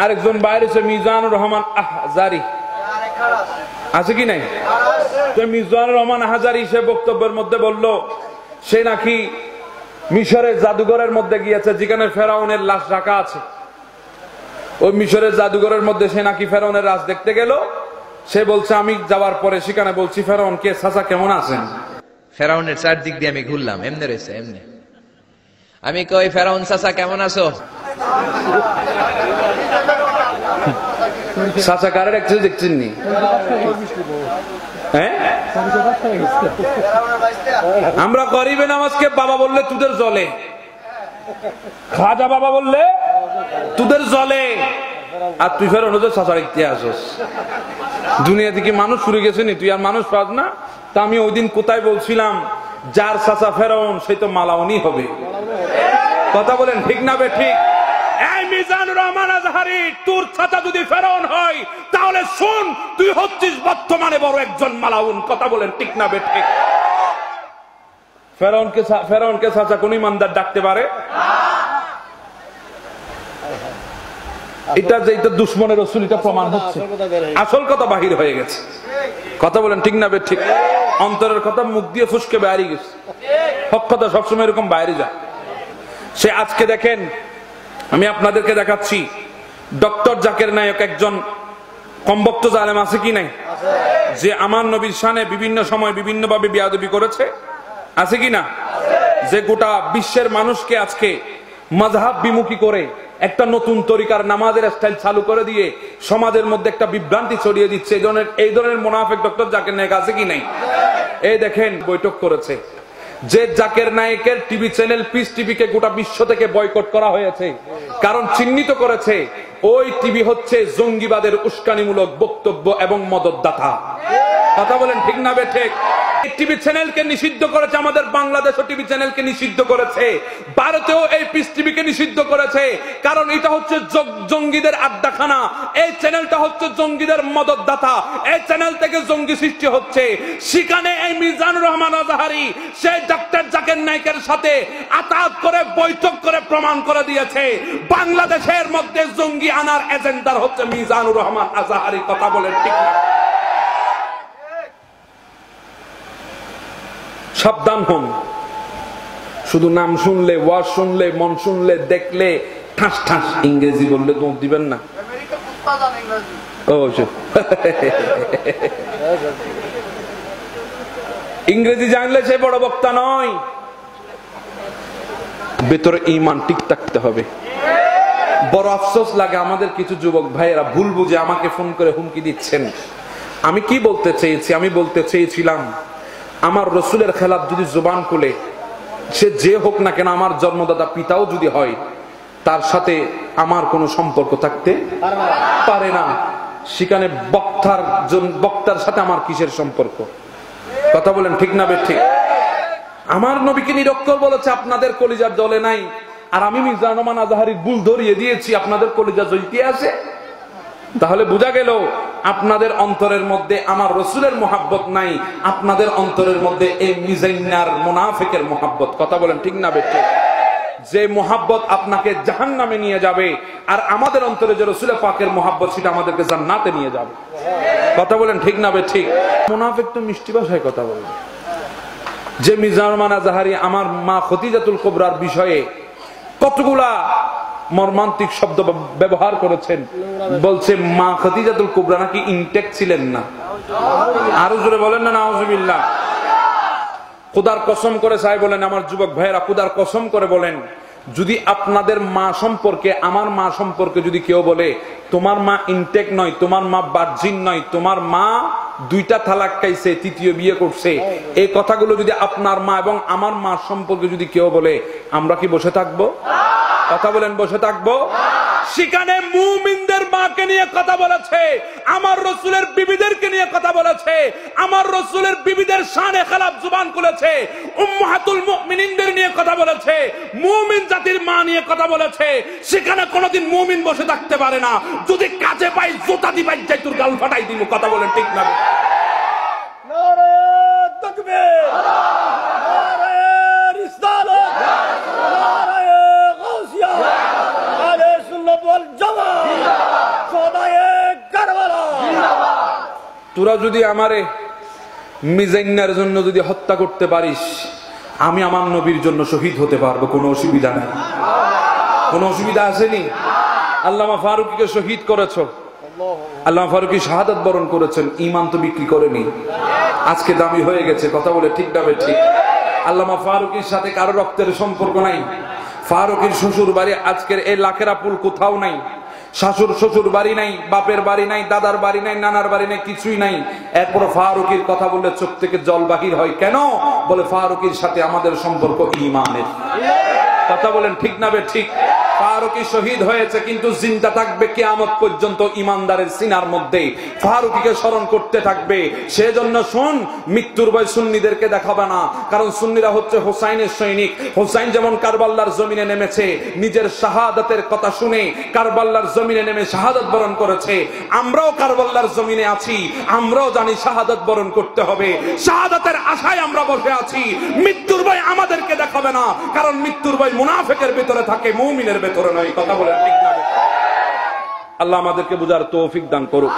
আরেকজন বাইরে আছে মিজানুর রহমান আহজারি, আছে কি নাই? তো মিজানুর রহমান আহজারি সে বক্তব্যের মধ্যে বলল সে নাকি মিশরের জাদুঘরের মধ্যে গিয়েছে যেখানে ফেরাউনের লাশ রাখা আছে। ওই মিশরের জাদুঘরের মধ্যে সে নাকি ফেরাউনের লাশ দেখতে গেল। সে বলছে আমি যাওয়ার পরে সেখানে বলছি ফেরাউন কে চাচা কেমন আছেন? ফেরাউনের চারদিক দিয়ে আমি ঘুরলাম, এমনি রয়েছে এমনি। আমি কই ফেরাউন চাচা কেমন আছো? চাচা কারের একটু দেখছেন নি? আমরা গরিবে নামাজকে বাবা বললে তোদের জলে, খাজা বাবা বললে তোদের জলে, আর তুই ফের অনুদের চাচার ইতিহাস। দুনিয়া থেকে মানুষ শুরু গেছে নি, তুই আর মানুষ পাস না। তা আমি ওই দিন কোথায় বলছিলাম যার চাচা ফেরাউন সেই তো মালাউনি হবে। কথা বলেন ঠিক না বে ঠিক? এই মিজানুর রহমান আজহারি, তোর চাচা যদি ফেরাউন হয় তাহলে শুন তুই হচ্ছিস বর্তমানে বড় একজন মালাউন। কথা বলেন ঠিক না বে ঠিক? ফেরাউনকে চাচা কোন ইমানদার ডাকতে পারে? এটা যে এটা দুশমনের রাসূল, এটা প্রমাণ হচ্ছে আসল কথা বাহির হয়ে গেছে। কথা বলেন ঠিক না বে ঠিক? অন্তরের কথা মুখ দিয়ে ফুসকে বাইরে গেছে। হক কথা সবসময় এরকম বাইরে যায়। সে আজকে দেখেন, আমি আপনাদেরকে দেখাচ্ছি ডক্টর জাকির নায়েক একজন কমবক্ত জালেম, আছে কি নাই? যে আমার নবীর শানে বিভিন্ন সময় বিভিন্ন ভাবে বেয়াদবি করেছে, আছে কি না? যে গোটা বিশ্বের মানুষকে আজকে মাযহাব বিমুখী করে একটা নতুন তরিকার নামাজের স্টাইল চালু করে দিয়ে সমাজের মধ্যে একটা বিভ্রান্তি ছড়িয়ে দিচ্ছে। এই ধরনের মুনাফিক ডক্টর জাকির নায়েক আছে কি নাই? এই দেখেন বৈঠক করেছে যে জাকির নায়েকের টিভি চ্যানেল পিস টিভিকে গোটা বিশ্ব থেকে বয়কট করা হয়েছে, কারণ চিহ্নিত করেছে ওই টিভি হচ্ছে জঙ্গিবাদের উস্কানিমূলক বক্তব্য এবং মদতদাতা। কথা বলেন ঠিক না বে ঠিক? টিভি চ্যানেলকে নিষিদ্ধ করেছে, আমাদের বাংলাদেশও টিভি চ্যানেলকে নিষিদ্ধ করেছে, ভারতেও এই পিস টিভিকে নিষিদ্ধ করেছে, কারণ এটা হচ্ছে জঙ্গিদের আড্ডাখানা। এই চ্যানেলটা হচ্ছে জঙ্গিদের মদতদাতা, এই চ্যানেল থেকে জঙ্গি সৃষ্টি হচ্ছে। সেখানে এই মিজানুর রহমান আজহারি সেই ডক্টর জাকির নায়েকের সাথে আতাত করে বৈঠক করে প্রমাণ করে দিয়েছে বাংলাদেশের মধ্যে জঙ্গি আনার এজেন্ডার হচ্ছে মিজানুর রহমান আজহারি। কথা বলেন ঠিক না? সাবধান হন। শুধু নাম শুনলে, ওয়াজ শুনলে, মন শুনলে, দেখলে ঠাস ঠাস ইংরেজি বললে দৌড় দিবেন না। ইংরেজি জানলে সে বড় বক্তা নয়, ভেতরে ঈমান ঠিক থাকতে হবে। বড় আফসোস লাগে আমাদের কিছু যুবক ভাইয়েরা ভুল বুঝে আমাকে ফোন করে হুমকি দিচ্ছেন। আমি কি বলতে চেয়েছি? আমি বলতে চেয়েছিলাম আমার রসুলের খেলাফ যদি জবান খুলে, সে যে হোক না কেন, আমার জন্মদাতা পিতাও যদি হয়, তার সাথে আমার কোনো সম্পর্ক থাকতে পারে না। সেখানে বক্তার সাথে আমার কিসের সম্পর্ক? কথা বলেন ঠিক না বে ঠিক? আমার নবীকে নিরক্ষর বলেছে আপনাদের কলিজার জ্বলে নাই, আর আমি মিজানুর রহমান আজহারির ভুল ধরিয়ে দিয়েছি আপনাদের কলিজা জ্বলতে আছে। তাহলে বোঝা গেল আপনাদের অন্তরের মধ্যে আমার রসুলের মোহাব্বত নাই, আপনাদের অন্তরের মধ্যে এই মিজাইনার মুনাফিকের মোহাব্বত। কথা বলেন ঠিক না বেঠিক? যে মোহাব্বত আপনাকে জাহান্নামে নিয়ে যাবে, আর আমাদের অন্তরে যে রসুল পাকের মোহাব্বত সেটা আমাদেরকে জান্নাতে নিয়ে যাবে। কথা বলেন ঠিক না বেঠিক? মুনাফিক তো মিষ্টি ভাষায় কথা বলে। যে মিজানুর রহমান আজহারি আমার মা খদিজাতুল কুবরার বিষয়ে কতগুলা মর্মান্তিক শব্দ ব্যবহার করেছেন, বলছে মা খদিজাতুল কুবরা নাকি ইনটেক ছিলেন না। আরো জোরে বলেন না নাউজুবিল্লাহ। খোদার কসম করে চাই বলেন আমার যুবক ভাইয়েরা, খোদার কসম করে বলেন, যদি আপনাদের মা সম্পর্কে, আমার মা সম্পর্কে যদি কেউ বলে তোমার মা ইনটেক নয়, তোমার মা ভার্জিন নয়, তোমার মা দুইটা তালাক খাইছে, তৃতীয় বিয়ে করছে, এই কথাগুলো যদি আপনার মা এবং আমার মা সম্পর্কে যদি কেউ বলে, আমরা কি বসে থাকবো? কথা বলেন, বসে থাকবো? সেখানে মুমিনদের মাকে নিয়ে কথা বলেছে, আমার রসুলের বিবিদেরকে নিয়ে কথা বলেছে, আমার রসুলের বিবিদের শানে খেলাফ জুবান খুলেছে, উম্মাহাতুল মুমিনিনদের নিয়ে কথা বলেছে, মুমিন জাতির মা নিয়ে কথা বলেছে। সেখানে কোনোদিন মুমিন বসে থাকতে পারে না। যদি কাছে পাই জুতা দিবাই যাই, তোর গাল ফাটাই দিব। কথা বলেন ঠিক না? নারে তাকবীর, নারে রিসালাত, নারে গাউসিয়া, আহলে সুন্নাত ওয়াল জামাত। তোরা যদি আমারে মিজাইনার জন্য যদি হত্যা করতে পারিস, আমি আমার নবীর জন্য শহীদ হতে পারবো, কোনো অসুবিধা নাই। কোনো অসুবিধা আসেনি? আল্লামা ফারুকীকে শহীদ করেছো, আল্লামা ফারুকী শাহাদাত বরণ করেছেন, ঈমান তো বিক্রি করেনি, আজকে দামি হয়ে গেছে। কথা বলে ঠিক না ঠিক? আল্লামা ফারুকীর সাথে কারো রক্তের সম্পর্ক নাই। ফারুকীর শ্বশুর বাড়ি আজকের এই লাখেরা পুল কোথাও নাই। শাশুর শ্বশুর বাড়ি নাই, বাপের বাড়ি নাই, দাদার বাড়ি নাই, নানার বাড়ি নাই, কিছুই নাই। এরপর ফারুকীর কথা বললে চোখ থেকে জল বাহির হয় কেন? বলে ফারুকীর সাথে আমাদের সম্পর্ক ঈমানের। কথা বলেন ঠিক না ঠিক? ফারুকী শহীদ হয়েছে, কিন্তু জিন্দা থাকবে কিয়ামত পর্যন্ত ইমানদারের সিনার মধ্যে, ফারুকীকে স্মরণ করতে থাকবে। সেজন্য শুন, মৃত্যুর ভয় সুন্নিদেরকে দেখাবে না, কারণ সুন্নিরা হচ্ছে হোসাইনের সৈনিক। হোসাইন যেমন কারবাল্লার জমিনে নেমেছে, নিজের শাহাদাতের কথা শুনে কারবাল্লার জমিনে নেমে শাহাদাত বরণ করেছে। আমরাও কারবাল্লার জমিনে আছি, আমরাও জানি শাহাদাত বরণ করতে হবে। শাহাদাতের আশায় আমরা বসে আছি। মৃত্যুর ভয় আমাদেরকে দেখাবে না, কারণ মৃত্যুর ভয় মুনাফিকের ভিতরে থাকে, মুমিনের ভিতরে নয়। কথা বলে ঠিক না? আল্লাহ আমাদেরকে বুঝার তৌফিক দান করুক।